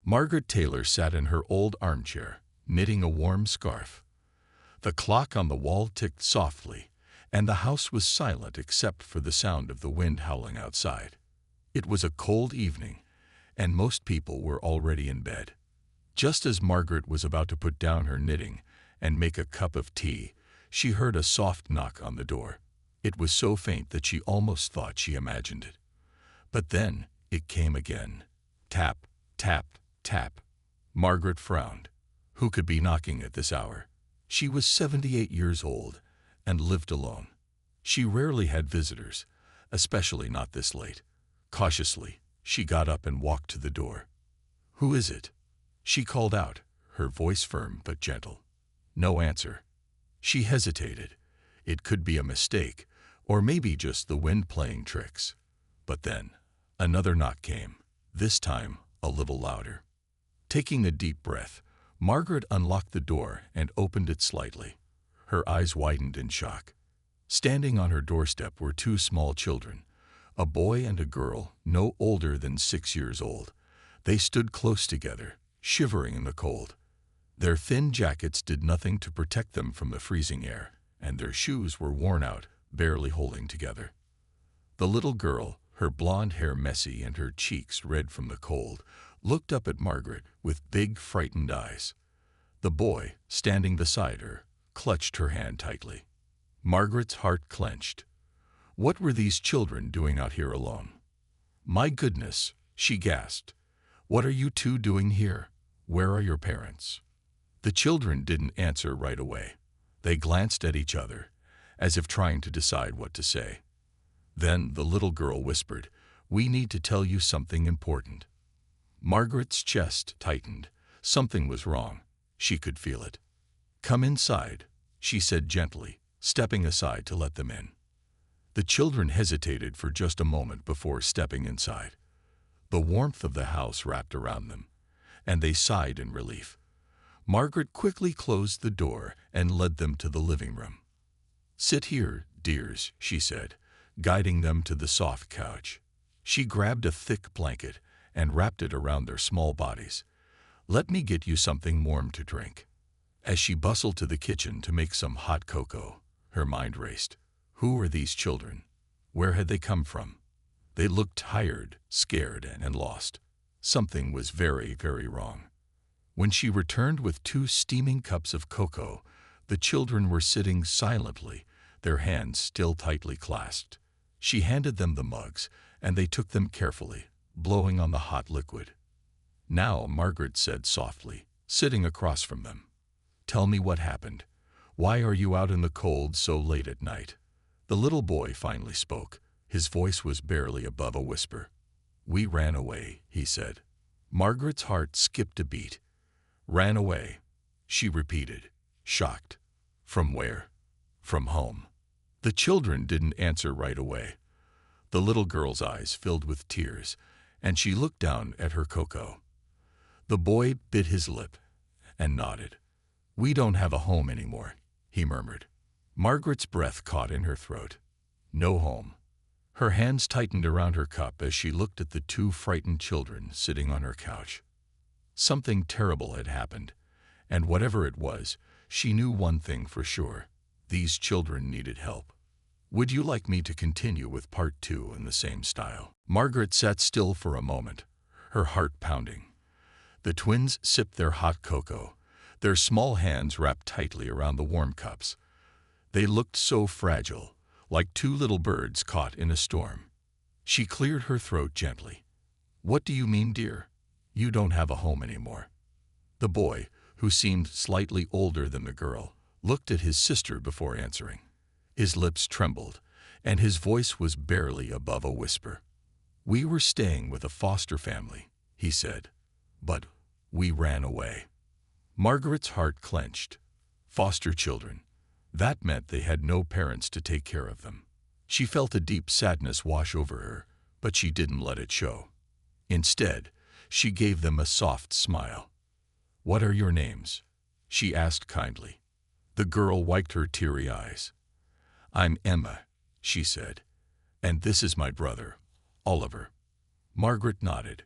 Margaret Taylor sat in her old armchair, knitting a warm scarf. The clock on the wall ticked softly, and the house was silent except for the sound of the wind howling outside. It was a cold evening, and most people were already in bed. Just as Margaret was about to put down her knitting and make a cup of tea, she heard a soft knock on the door. It was so faint that she almost thought she imagined it. But then it came again. Tap, tap, tap. Margaret frowned. Who could be knocking at this hour? She was 78 years old and lived alone. She rarely had visitors, especially not this late. Cautiously, she got up and walked to the door. "Who is it?" she called out, her voice firm but gentle. No answer. She hesitated. It could be a mistake, or maybe just the wind playing tricks. But then, another knock came, this time a little louder. Taking a deep breath, Margaret unlocked the door and opened it slightly. Her eyes widened in shock. Standing on her doorstep were two small children, a boy and a girl no older than 6 years old. They stood close together, shivering in the cold. Their thin jackets did nothing to protect them from the freezing air, and their shoes were worn out, barely holding together. The little girl, her blonde hair messy and her cheeks red from the cold, looked up at Margaret with big, frightened eyes. The boy, standing beside her, clutched her hand tightly. Margaret's heart clenched. What were these children doing out here alone? "My goodness," she gasped. "What are you two doing here? Where are your parents?" The children didn't answer right away. They glanced at each other, as if trying to decide what to say. Then the little girl whispered, "We need to tell you something important." Margaret's chest tightened. Something was wrong. She could feel it. "Come inside," she said gently, stepping aside to let them in. The children hesitated for just a moment before stepping inside. The warmth of the house wrapped around them, and they sighed in relief. Margaret quickly closed the door and led them to the living room. "Sit here, dears," she said, guiding them to the soft couch. She grabbed a thick blanket and wrapped it around their small bodies. "Let me get you something warm to drink." As she bustled to the kitchen to make some hot cocoa, her mind raced. Who were these children? Where had they come from? They looked tired, scared, and lost. Something was very, very wrong. When she returned with 2 steaming cups of cocoa, the children were sitting silently, their hands still tightly clasped. She handed them the mugs, and they took them carefully, blowing on the hot liquid. "Now," Margaret said softly, sitting across from them. "Tell me what happened. Why are you out in the cold so late at night?" The little boy finally spoke. His voice was barely above a whisper. "We ran away," he said. Margaret's heart skipped a beat. "Ran away," she repeated, shocked. "From where?" "From home." The children didn't answer right away. The little girl's eyes filled with tears, and she looked down at her cocoa. The boy bit his lip and nodded. "We don't have a home anymore," he murmured. Margaret's breath caught in her throat. No home. Her hands tightened around her cup as she looked at the 2 frightened children sitting on her couch. Something terrible had happened, and whatever it was, she knew one thing for sure. These children needed help. "Would you like me to continue with part 2 in the same style?" Margaret sat still for a moment, her heart pounding. The twins sipped their hot cocoa, their small hands wrapped tightly around the warm cups. They looked so fragile, like 2 little birds caught in a storm. She cleared her throat gently. "What do you mean, dear? You don't have a home anymore." The boy, who seemed slightly older than the girl, looked at his sister before answering. His lips trembled, and his voice was barely above a whisper. "We were staying with a foster family," he said, "but we ran away." Margaret's heart clenched. Foster children. That meant they had no parents to take care of them. She felt a deep sadness wash over her, but she didn't let it show. Instead, she gave them a soft smile. "What are your names?" she asked kindly. The girl wiped her teary eyes. "I'm Emma," she said, "and this is my brother, Oliver." Margaret nodded.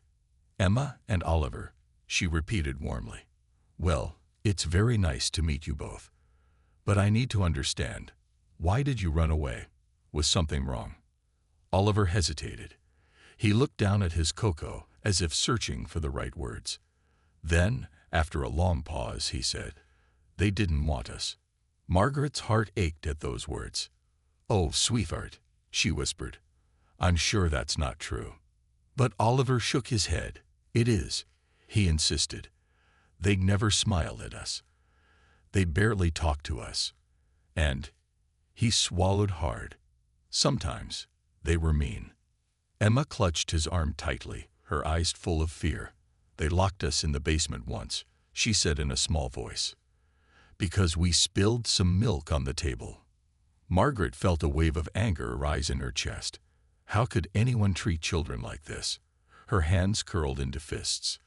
"Emma and Oliver," she repeated warmly. Well, it's very nice to meet you both. But I need to understand. Why did you run away? Was something wrong? Oliver hesitated. He looked down at his cocoa as if searching for the right words. Then, after a long pause, he said, They didn't want us. Margaret's heart ached at those words. Oh, sweetheart, she whispered. I'm sure that's not true. But Oliver shook his head. It is, he insisted. They never smiled at us. They barely talked to us. And he swallowed hard. Sometimes they were mean. Emma clutched his arm tightly, her eyes full of fear. They locked us in the basement once, she said in a small voice. Because we spilled some milk on the table. Margaret felt a wave of anger rise in her chest. How could anyone treat children like this? Her hands curled into fists.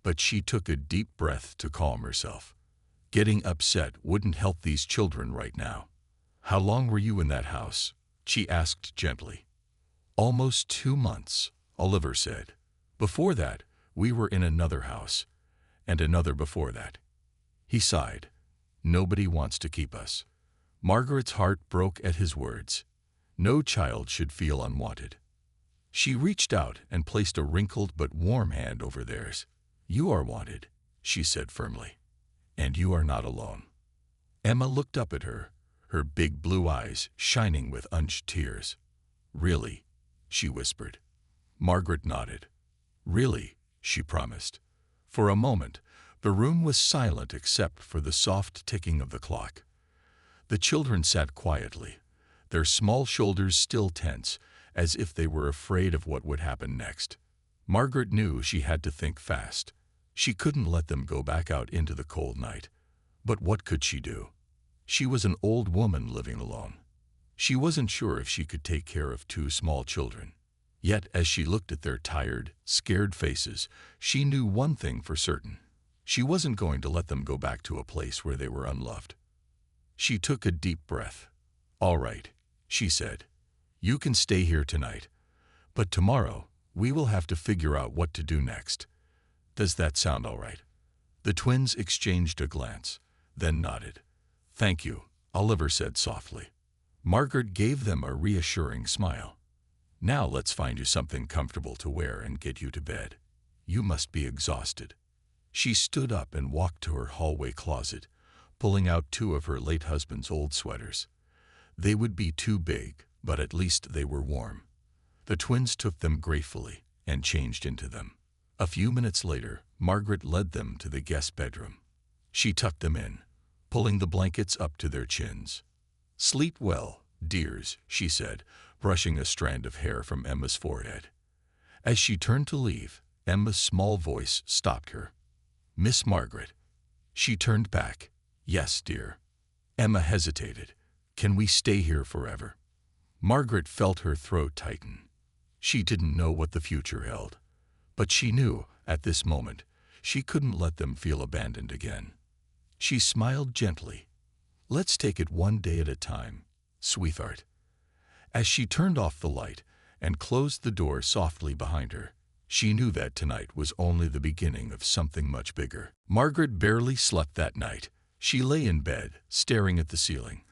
But she took a deep breath to calm herself. Getting upset wouldn't help these children right now. How long were you in that house? She asked gently. Almost 2 months, Oliver said. Before that, we were in another house, and another before that. He sighed. Nobody wants to keep us. Margaret's heart broke at his words. No child should feel unwanted. She reached out and placed a wrinkled but warm hand over theirs. You are wanted, she said firmly. And you are not alone. Emma looked up at her, her big blue eyes shining with unshed tears. Really? She whispered. Margaret nodded. Really, she promised. For a moment, the room was silent except for the soft ticking of the clock. The children sat quietly, their small shoulders still tense, as if they were afraid of what would happen next. Margaret knew she had to think fast. She couldn't let them go back out into the cold night. But what could she do? She was an old woman living alone. She wasn't sure if she could take care of 2 small children. Yet, as she looked at their tired, scared faces, she knew one thing for certain. She wasn't going to let them go back to a place where they were unloved. She took a deep breath. All right, she said. You can stay here tonight. But tomorrow, we will have to figure out what to do next. Does that sound all right? The twins exchanged a glance, then nodded. Thank you, Oliver said softly. Margaret gave them a reassuring smile. Now let's find you something comfortable to wear and get you to bed. You must be exhausted. She stood up and walked to her hallway closet, pulling out 2 of her late husband's old sweaters. They would be too big, but at least they were warm. The twins took them gratefully and changed into them. A few minutes later, Margaret led them to the guest bedroom. She tucked them in, pulling the blankets up to their chins. Sleep well, dears, she said, brushing a strand of hair from Emma's forehead. As she turned to leave, Emma's small voice stopped her. Miss Margaret. She turned back. Yes, dear. Emma hesitated. Can we stay here forever? Margaret felt her throat tighten. She didn't know what the future held. But she knew, at this moment, she couldn't let them feel abandoned again. She smiled gently. Let's take it one day at a time, sweetheart. As she turned off the light and closed the door softly behind her, she knew that tonight was only the beginning of something much bigger. Margaret barely slept that night. She lay in bed, staring at the ceiling,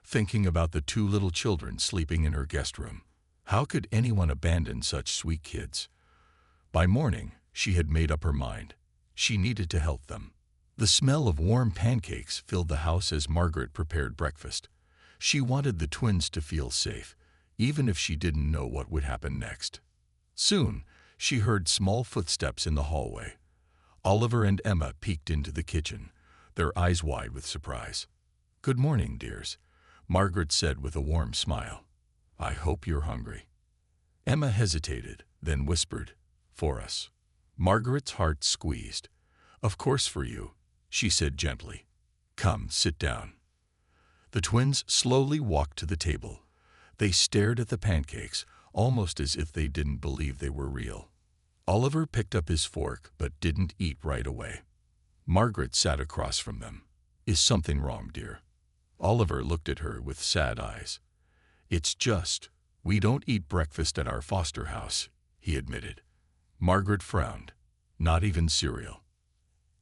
thinking about the 2 little children sleeping in her guest room. How could anyone abandon such sweet kids? By morning, she had made up her mind. She needed to help them. The smell of warm pancakes filled the house as Margaret prepared breakfast. She wanted the twins to feel safe, even if she didn't know what would happen next. Soon, she heard small footsteps in the hallway. Oliver and Emma peeked into the kitchen, their eyes wide with surprise. Good morning, dears, Margaret said with a warm smile. I hope you're hungry. Emma hesitated, then whispered, For us. Margaret's heart squeezed. Of course for you, she said gently. Come, sit down. The twins slowly walked to the table. They stared at the pancakes, almost as if they didn't believe they were real. Oliver picked up his fork but didn't eat right away. Margaret sat across from them. Is something wrong, dear? Oliver looked at her with sad eyes. It's just, we don't eat breakfast at our foster house, he admitted. Margaret frowned. Not even cereal.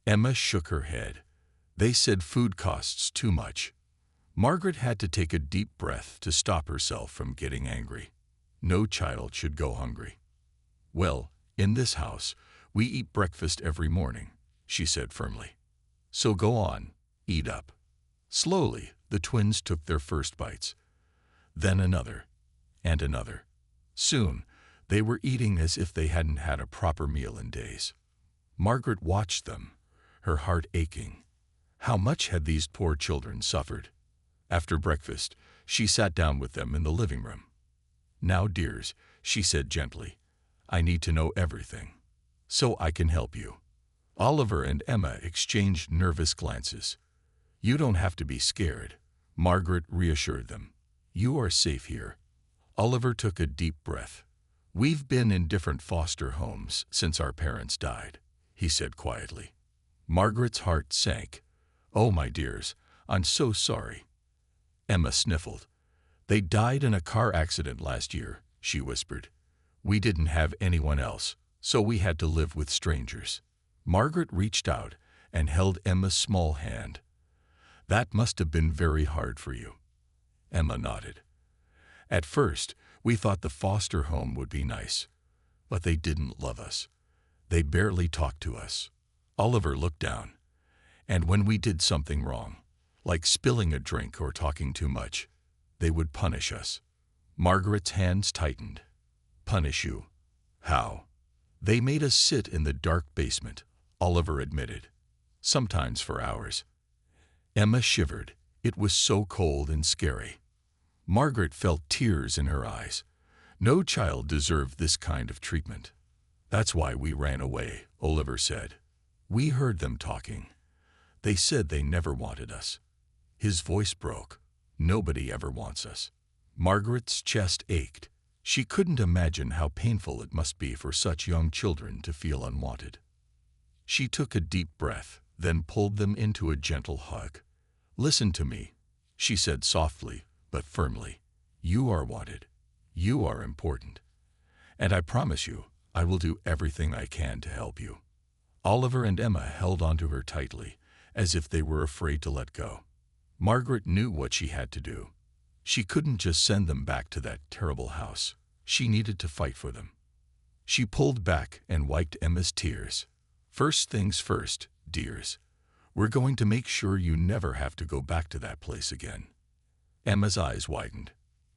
Emma shook her head. They said food costs too much. Margaret had to take a deep breath to stop herself from getting angry. No child should go hungry. Well, in this house, we eat breakfast every morning, she said firmly. So go on, eat up. Slowly, the twins took their first bites. Then another, and another. Soon, they were eating as if they hadn't had a proper meal in days. Margaret watched them, her heart aching. How much had these poor children suffered? After breakfast, she sat down with them in the living room. Now, dears, she said gently, I need to know everything, so I can help you. Oliver and Emma exchanged nervous glances. You don't have to be scared, Margaret reassured them. You are safe here. Oliver took a deep breath. We've been in different foster homes since our parents died, he said quietly. Margaret's heart sank. Oh, my dears, I'm so sorry. Emma sniffled. They died in a car accident last year, she whispered. We didn't have anyone else, so we had to live with strangers. Margaret reached out and held Emma's small hand. That must have been very hard for you. Emma nodded. At first, we thought the foster home would be nice, but they didn't love us. They barely talked to us. Oliver looked down. And when we did something wrong, like spilling a drink or talking too much, they would punish us. Margaret's hands tightened. Punish you? How? They made us sit in the dark basement, Oliver admitted. Sometimes for hours. Emma shivered. It was so cold and scary. Margaret felt tears in her eyes. No child deserved this kind of treatment. That's why we ran away, Oliver said. We heard them talking. They said they never wanted us. His voice broke. Nobody ever wants us. Margaret's chest ached. She couldn't imagine how painful it must be for such young children to feel unwanted. She took a deep breath, then pulled them into a gentle hug. Listen to me, she said softly but firmly. You are wanted. You are important. And I promise you, I will do everything I can to help you. Oliver and Emma held onto her tightly, as if they were afraid to let go. Margaret knew what she had to do. She couldn't just send them back to that terrible house. She needed to fight for them. She pulled back and wiped Emma's tears. First things first, dears. We're going to make sure you never have to go back to that place again. Emma's eyes widened.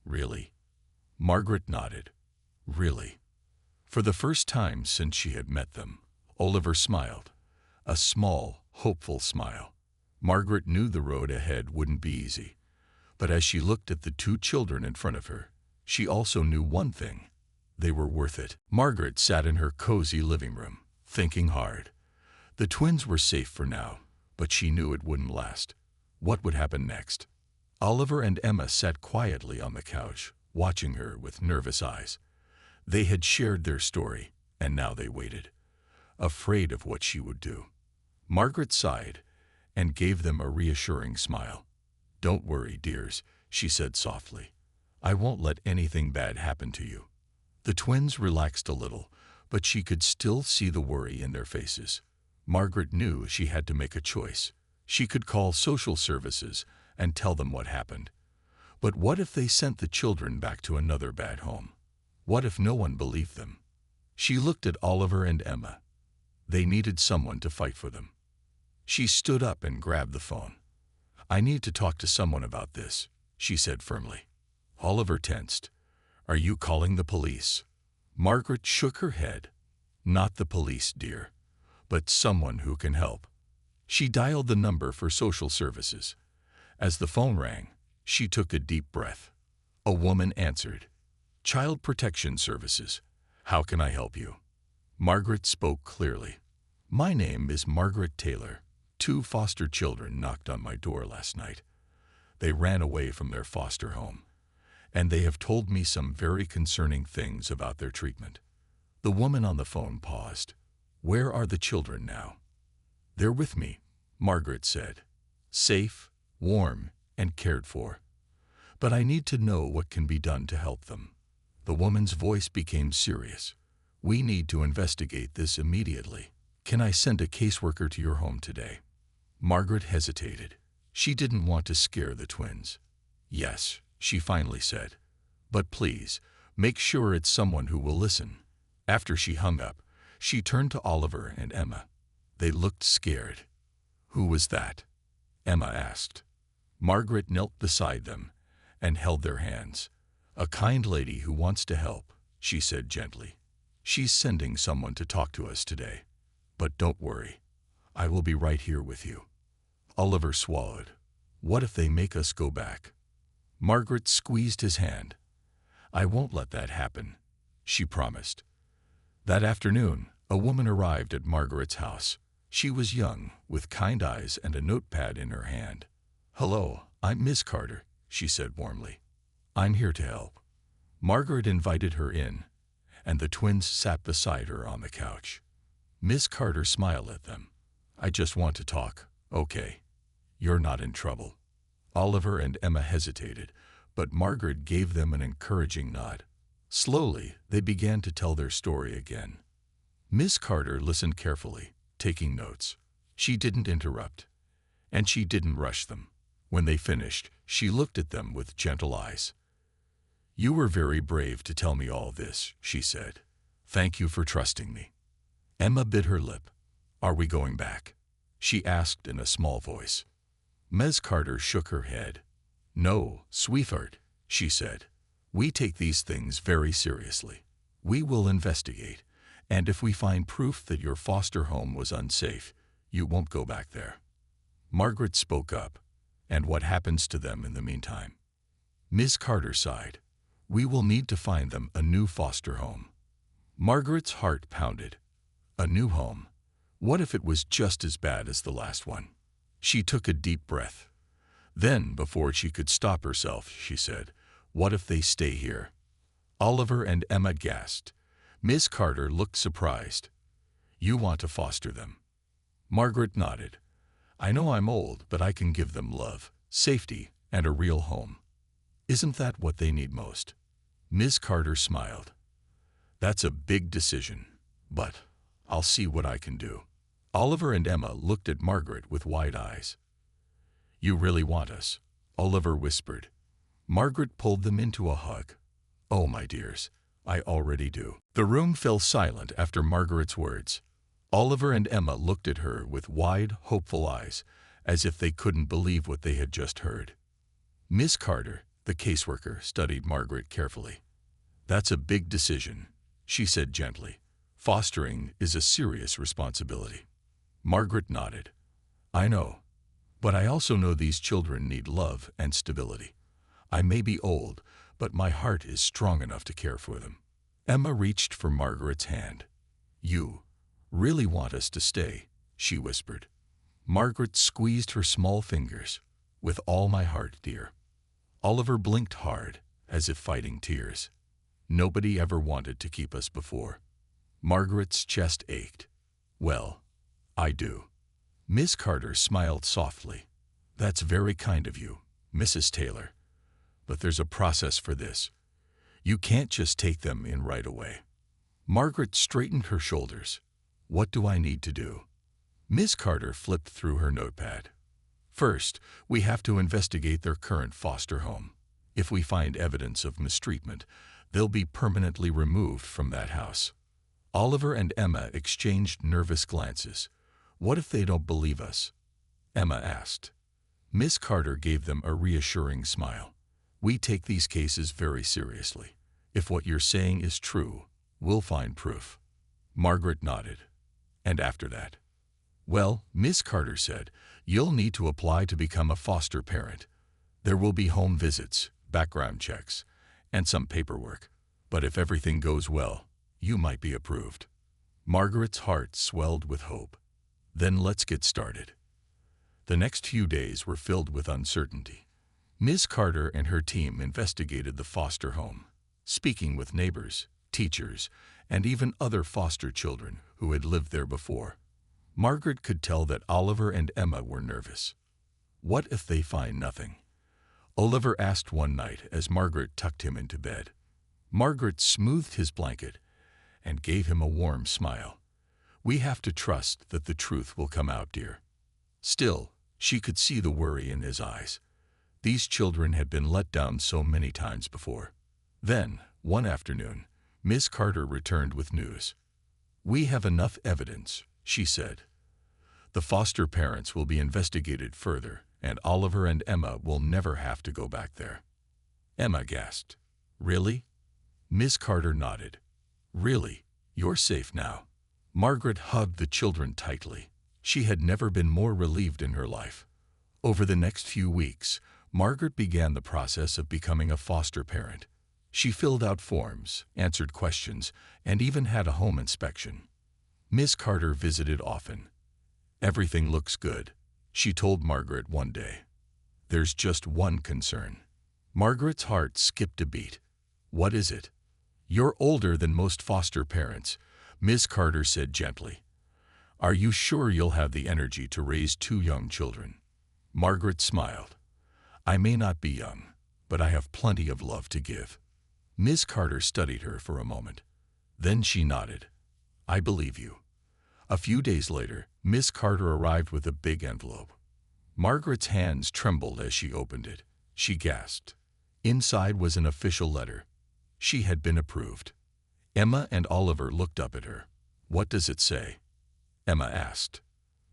Really? Margaret nodded. Really? For the first time since she had met them, Oliver smiled. A small, hopeful smile. Margaret knew the road ahead wouldn't be easy. But as she looked at the two children in front of her, she also knew one thing. They were worth it. Margaret sat in her cozy living room, thinking hard. The twins were safe for now, but she knew it wouldn't last. What would happen next? Oliver and Emma sat quietly on the couch, watching her with nervous eyes. They had shared their story, and now they waited, afraid of what she would do. Margaret sighed and gave them a reassuring smile. Don't worry, dears, she said softly. I won't let anything bad happen to you. The twins relaxed a little, but she could still see the worry in their faces. Margaret knew she had to make a choice. She could call social services and tell them what happened. But what if they sent the children back to another bad home? What if no one believed them? She looked at Oliver and Emma. They needed someone to fight for them. She stood up and grabbed the phone. I need to talk to someone about this, she said firmly. Oliver tensed. Are you calling the police? Margaret shook her head. Not the police, dear, but someone who can help. She dialed the number for social services. As the phone rang, she took a deep breath. A woman answered. Child Protection Services. How can I help you? Margaret spoke clearly. My name is Margaret Taylor. 2 foster children knocked on my door last night. They ran away from their foster home, and they have told me some very concerning things about their treatment. The woman on the phone paused. Where are the children now? They're with me, Margaret said. Safe, warm, and cared for. But I need to know what can be done to help them. The woman's voice became serious. We need to investigate this immediately. Can I send a caseworker to your home today? Margaret hesitated. She didn't want to scare the twins. Yes, she finally said. But please, make sure it's someone who will listen. After she hung up, she turned to Oliver and Emma. They looked scared. Who was that? Emma asked. Margaret knelt beside them and held their hands. A kind lady who wants to help, she said gently. She's sending someone to talk to us today. But don't worry, I will be right here with you. Oliver swallowed. What if they make us go back? Margaret squeezed his hand. I won't let that happen, she promised. That afternoon, a woman arrived at Margaret's house. She was young, with kind eyes and a notepad in her hand. Hello, I'm Miss Carter, she said warmly. I'm here to help. Margaret invited her in, and the twins sat beside her on the couch. Miss Carter smiled at them. I just want to talk, okay? You're not in trouble. Oliver and Emma hesitated, but Margaret gave them an encouraging nod. Slowly, they began to tell their story again. Miss Carter listened carefully, taking notes. She didn't interrupt, and she didn't rush them. When they finished, she looked at them with gentle eyes. You were very brave to tell me all this, she said. Thank you for trusting me. Emma bit her lip. Are we going back? She asked in a small voice. Miss Carter shook her head. No, sweetheart, she said. We take these things very seriously. We will investigate, and if we find proof that your foster home was unsafe, you won't go back there. Margaret spoke up. And what happens to them in the meantime? Miss Carter sighed. We will need to find them a new foster home. Margaret's heart pounded. A new home? What if it was just as bad as the last one? She took a deep breath. Then, before she could stop herself, she said, what if they stay here? Oliver and Emma gasped. Miss Carter looked surprised. You want to foster them? Margaret nodded. I know I'm old, but I can give them love, safety, and a real home. Isn't that what they need most? Miss Carter smiled. That's a big decision, but I'll see what I can do. Oliver and Emma looked at Margaret with wide eyes. You really want us? Oliver whispered. Margaret pulled them into a hug. Oh, my dears, I already do. The room fell silent after Margaret's words. Oliver and Emma looked at her with wide, hopeful eyes, as if they couldn't believe what they had just heard. Miss Carter, the caseworker, studied Margaret carefully. That's a big decision, she said gently. Fostering is a serious responsibility. Margaret nodded. I know, but I also know these children need love and stability. I may be old, but my heart is strong enough to care for them. Emma reached for Margaret's hand. You really want us to stay, she whispered. Margaret squeezed her small fingers. With all my heart, dear. Oliver blinked hard, as if fighting tears. Nobody ever wanted to keep us before. Margaret's chest ached. Well, I do. Miss Carter smiled softly. That's very kind of you, Mrs. Taylor. But there's a process for this. You can't just take them in right away. Margaret straightened her shoulders. What do I need to do? Miss Carter flipped through her notepad. First, we have to investigate their current foster home. If we find evidence of mistreatment, they'll be permanently removed from that house. Oliver and Emma exchanged nervous glances. What if they don't believe us? Emma asked. Miss Carter gave them a reassuring smile. We take these cases very seriously. If what you're saying is true, we'll find proof. Margaret nodded. And after that? Well, Miss Carter said, you'll need to apply to become a foster parent. There will be home visits, background checks, and some paperwork. But if everything goes well, you might be approved. Margaret's heart swelled with hope. Then let's get started. The next few days were filled with uncertainty. Miss Carter and her team investigated the foster home, speaking with neighbors, teachers, and even other foster children who had lived there before. Margaret could tell that Oliver and Emma were nervous. What if they find nothing? Oliver asked one night as Margaret tucked him into bed. Margaret smoothed his blanket and gave him a warm smile. We have to trust that the truth will come out, dear. Still, she could see the worry in his eyes. These children had been let down so many times before. Then, one afternoon, Miss Carter returned with news. "We have enough evidence," she said. "The foster parents will be investigated further, and Oliver and Emma will never have to go back there." Emma gasped. "Really?" Miss Carter nodded. "Really, you're safe now." Margaret hugged the children tightly. She had never been more relieved in her life. Over the next few weeks, Margaret began the process of becoming a foster parent. She filled out forms, answered questions, and even had a home inspection. Miss Carter visited often. "Everything looks good," she told Margaret one day. "There's just one concern." Margaret's heart skipped a beat. "What is it?" "You're older than most foster parents," Miss Carter said gently. "Are you sure you'll have the energy to raise 2 young children?" Margaret smiled. "I may not be young, but I have plenty of love to give." Miss Carter studied her for a moment. Then she nodded. "I believe you." A few days later, Miss Carter arrived with a big envelope. Margaret's hands trembled as she opened it. She gasped. Inside was an official letter. She had been approved. Emma and Oliver looked up at her. "What does it say?" Emma asked.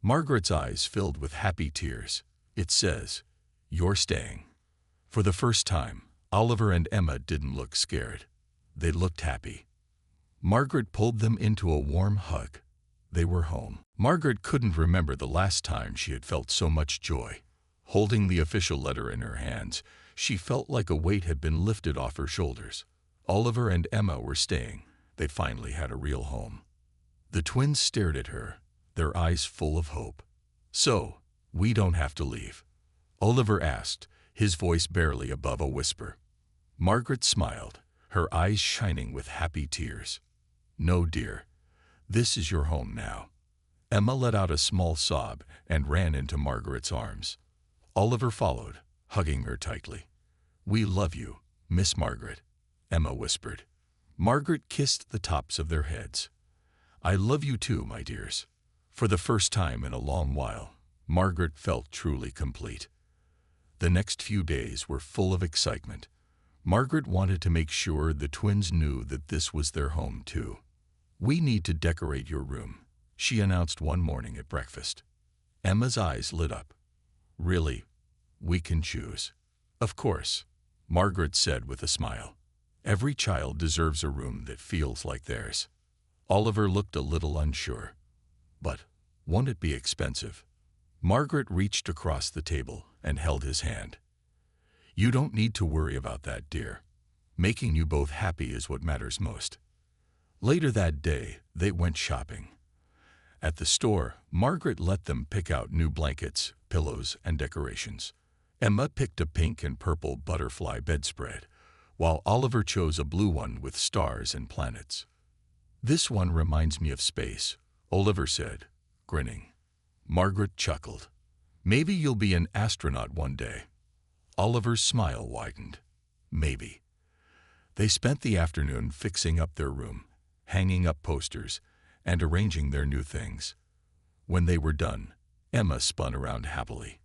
Margaret's eyes filled with happy tears. "It says, 'You're staying.'" For the first time, Oliver and Emma didn't look scared. They looked happy. Margaret pulled them into a warm hug. They were home. Margaret couldn't remember the last time she had felt so much joy. Holding the official letter in her hands, she felt like a weight had been lifted off her shoulders. Oliver and Emma were staying. They finally had a real home. The twins stared at her, their eyes full of hope. "So, we don't have to leave?" Oliver asked, his voice barely above a whisper. Margaret smiled, her eyes shining with happy tears. "No, dear. This is your home now." Emma let out a small sob and ran into Margaret's arms. Oliver followed, hugging her tightly. "We love you, Miss Margaret," Emma whispered. Margaret kissed the tops of their heads. "I love you too, my dears." For the first time in a long while, Margaret felt truly complete. The next few days were full of excitement. Margaret wanted to make sure the twins knew that this was their home too. "We need to decorate your room," she announced one morning at breakfast. Emma's eyes lit up. "Really? We can choose?" "Of course," Margaret said with a smile. "Every child deserves a room that feels like theirs." Oliver looked a little unsure. "But won't it be expensive?" Margaret reached across the table and held his hand. "You don't need to worry about that, dear. Making you both happy is what matters most." Later that day, they went shopping. At the store, Margaret let them pick out new blankets, pillows, and decorations. Emma picked a pink and purple butterfly bedspread, while Oliver chose a blue one with stars and planets. "This one reminds me of space," Oliver said, grinning. Margaret chuckled. "Maybe you'll be an astronaut one day." Oliver's smile widened. "Maybe." They spent the afternoon fixing up their room, hanging up posters, and arranging their new things. When they were done, Emma spun around happily.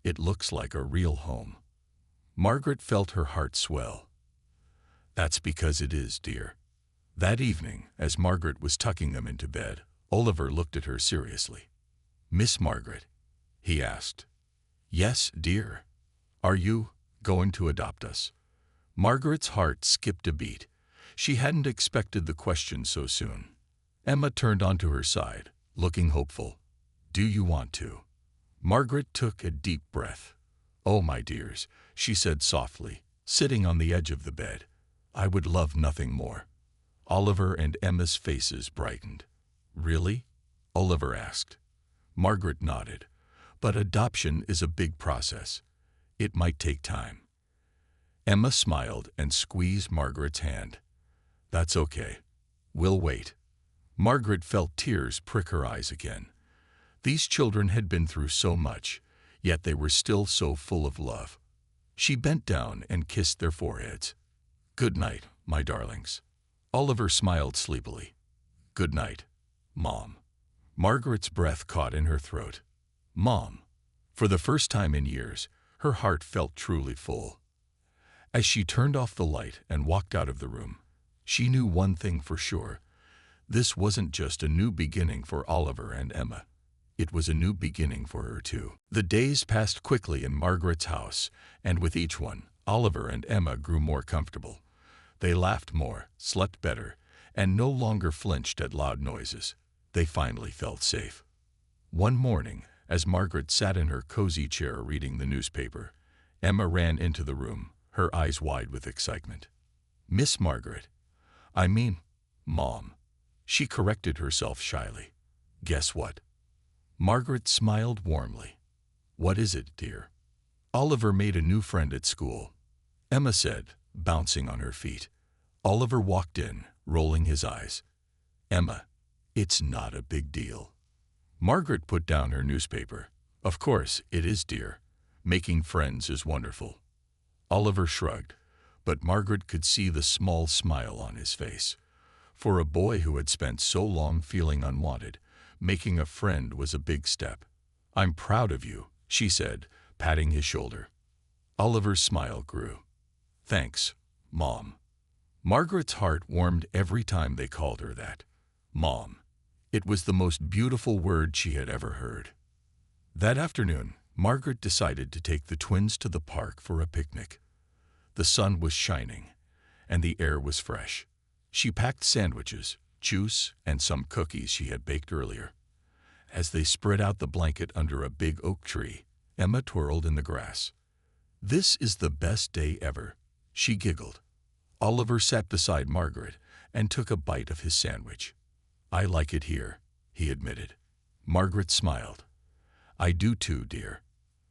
"It looks like a real home." Margaret felt her heart swell. "That's because it is, dear." That evening, as Margaret was tucking them into bed, Oliver looked at her seriously. "Miss Margaret?" he asked. "Yes, dear. Are you going to adopt us?" Margaret's heart skipped a beat. She hadn't expected the question so soon. Emma turned onto her side, looking hopeful. "Do you want to?" Margaret took a deep breath. "Oh, my dears," she said softly, sitting on the edge of the bed. "I would love nothing more." Oliver and Emma's faces brightened. "Really?" Oliver asked. Margaret nodded. "But adoption is a big process. It might take time." Emma smiled and squeezed Margaret's hand. "That's okay. We'll wait." Margaret felt tears prick her eyes again. These children had been through so much, yet they were still so full of love. She bent down and kissed their foreheads. "Good night, my darlings." Oliver smiled sleepily. "Good night, Mom." Margaret's breath caught in her throat. Mom. For the first time in years, her heart felt truly full. As she turned off the light and walked out of the room, she knew one thing for sure. This wasn't just a new beginning for Oliver and Emma. It was a new beginning for her too. The days passed quickly in Margaret's house, and with each one, Oliver and Emma grew more comfortable. They laughed more, slept better, and no longer flinched at loud noises. They finally felt safe. One morning, as Margaret sat in her cozy chair reading the newspaper, Emma ran into the room, her eyes wide with excitement. Miss Margaret. I mean, Mom. She corrected herself shyly. Guess what? Margaret smiled warmly. What is it, dear? Oliver made a new friend at school, Emma said, bouncing on her feet. Oliver walked in, rolling his eyes. Emma, it's not a big deal. Margaret put down her newspaper. Of course, it is, dear. Making friends is wonderful. Oliver shrugged, but Margaret could see the small smile on his face. For a boy who had spent so long feeling unwanted, making a friend was a big step. I'm proud of you, she said, patting his shoulder. Oliver's smile grew. Thanks, Mom. Margaret's heart warmed every time they called her that. Mom. It was the most beautiful word she had ever heard. That afternoon, Margaret decided to take the twins to the park for a picnic. The sun was shining, and the air was fresh. She packed sandwiches, juice, and some cookies she had baked earlier. As they spread out the blanket under a big oak tree, Emma twirled in the grass. This is the best day ever, she giggled. Oliver sat beside Margaret and took a bite of his sandwich. I like it here, he admitted. Margaret smiled. I do too, dear.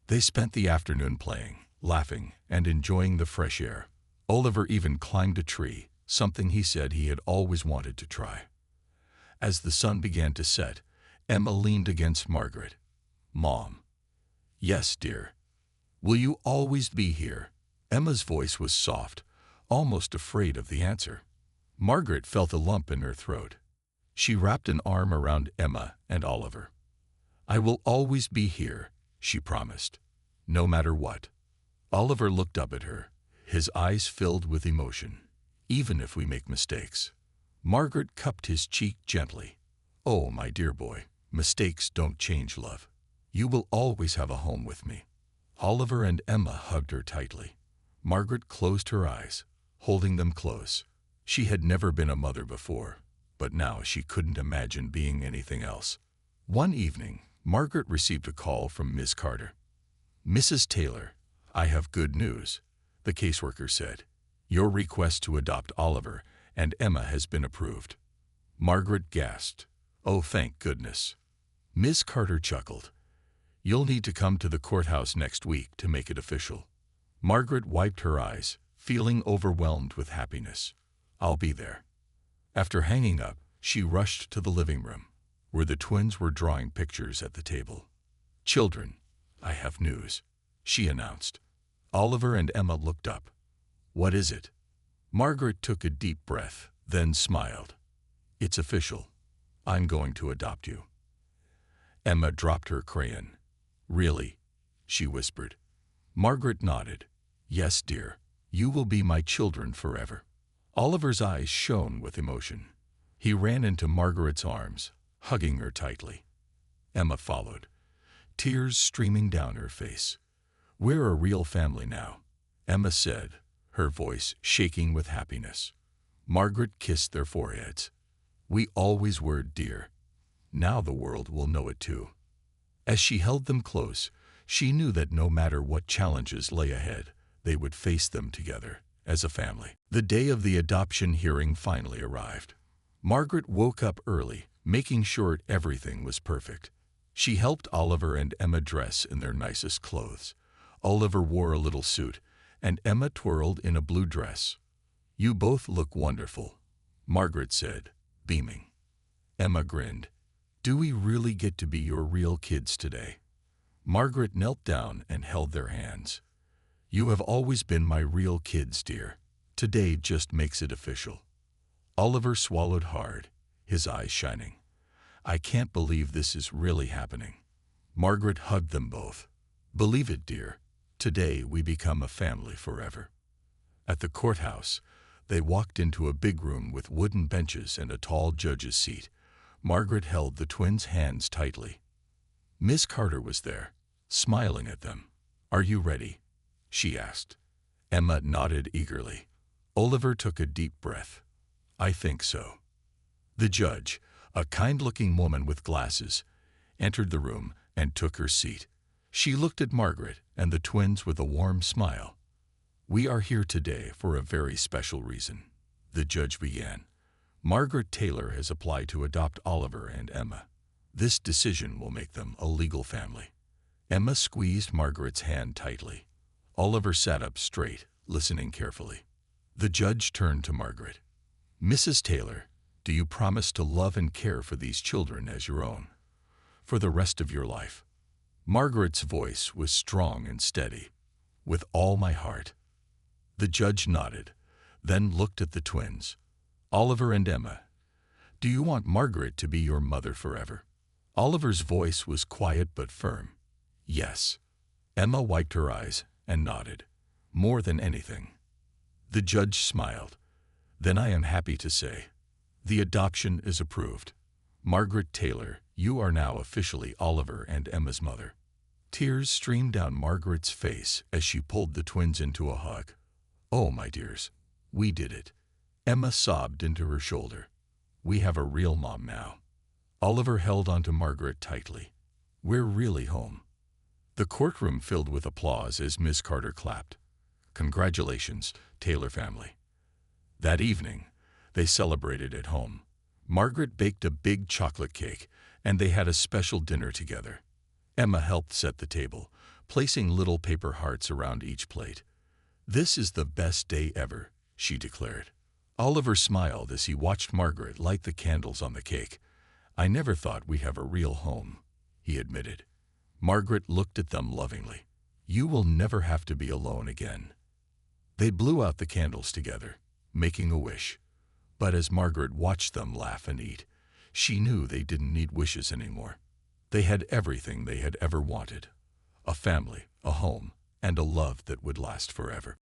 They spent the afternoon playing, laughing, and enjoying the fresh air. Oliver even climbed a tree, something he said he had always wanted to try. As the sun began to set, Emma leaned against Margaret. Mom. Yes, dear. Will you always be here? Emma's voice was soft, almost afraid of the answer. Margaret felt a lump in her throat. She wrapped an arm around Emma and Oliver. I will always be here, she promised, no matter what. Oliver looked up at her, his eyes filled with emotion. Even if we make mistakes. Margaret cupped his cheek gently. Oh, my dear boy, mistakes don't change love. You will always have a home with me. Oliver and Emma hugged her tightly. Margaret closed her eyes, holding them close. She had never been a mother before, but now she couldn't imagine being anything else. One evening, Margaret received a call from Miss Carter. Mrs. Taylor, I have good news, the caseworker said. Your request to adopt Oliver and Emma has been approved. Margaret gasped. Oh, thank goodness. Miss Carter chuckled. You'll need to come to the courthouse next week to make it official. Margaret wiped her eyes, feeling overwhelmed with happiness. I'll be there. After hanging up, she rushed to the living room, where the twins were drawing pictures at the table. Children, I have news, she announced. Oliver and Emma looked up. What is it? Margaret took a deep breath, then smiled. It's official. I'm going to adopt you. Emma dropped her crayon. Really? She whispered. Margaret nodded. Yes, dear. You will be my children forever. Oliver's eyes shone with emotion. He ran into Margaret's arms, hugging her tightly. Emma followed, tears streaming down her face. We're a real family now, Emma said, her voice shaking with happiness. Margaret kissed their foreheads. We always were, dear. Now the world will know it too. As she held them close, she knew that no matter what challenges lay ahead, they would face them together, as a family. The day of the adoption hearing finally arrived. Margaret woke up early, making sure everything was perfect. She helped Oliver and Emma dress in their nicest clothes. Oliver wore a little suit, and Emma twirled in a blue dress. You both look wonderful, Margaret said, beaming. Emma grinned. Do we really get to be your real kids today? Margaret knelt down and held their hands. You have always been my real kids, dear. Today just makes it official. Oliver swallowed hard, his eyes shining. I can't believe this is really happening. Margaret hugged them both. Believe it, dear. Today we become a family forever. At the courthouse, they walked into a big room with wooden benches and a tall judge's seat. Margaret held the twins' hands tightly. Miss Carter was there, smiling at them. "Are you ready?" she asked. Emma nodded eagerly. Oliver took a deep breath. "I think so." The judge, a kind-looking woman with glasses, entered the room and took her seat. She looked at Margaret and the twins with a warm smile. "We are here today for a very special reason," the judge began. "Margaret Taylor has applied to adopt Oliver and Emma. This decision will make them a legal family." Emma squeezed Margaret's hand tightly. Oliver sat up straight, listening carefully. The judge turned to Margaret. "Mrs. Taylor, do you promise to love and care for these children as your own, for the rest of your life?" Margaret's voice was strong and steady. "With all my heart." The judge nodded, then looked at the twins. "Oliver and Emma, do you want Margaret to be your mother forever?" Oliver's voice was quiet but firm. "Yes." Emma wiped her eyes and nodded. "More than anything." The judge smiled. "Then I am happy to say, the adoption is approved. Margaret Taylor, you are now officially Oliver and Emma's mother." Tears streamed down Margaret's face as she pulled the twins into a hug. "Oh, my dears, we did it." Emma sobbed into her shoulder. "We have a real mom now." Oliver held onto Margaret tightly. "We're really home." The courtroom filled with applause as Miss Carter clapped. "Congratulations, Taylor family." That evening, they celebrated at home. Margaret baked a big chocolate cake, and they had a special dinner together. Emma helped set the table, placing little paper hearts around each plate. "This is the best day ever," she declared. Oliver smiled as he watched Margaret light the candles on the cake. "I never thought we'd have a real home," he admitted. Margaret looked at them lovingly. "You will never have to be alone again." They blew out the candles together, making a wish. But as Margaret watched them laugh and eat, she knew they didn't need wishes anymore. They had everything they had ever wanted: a family, a home, and a love that would last forever.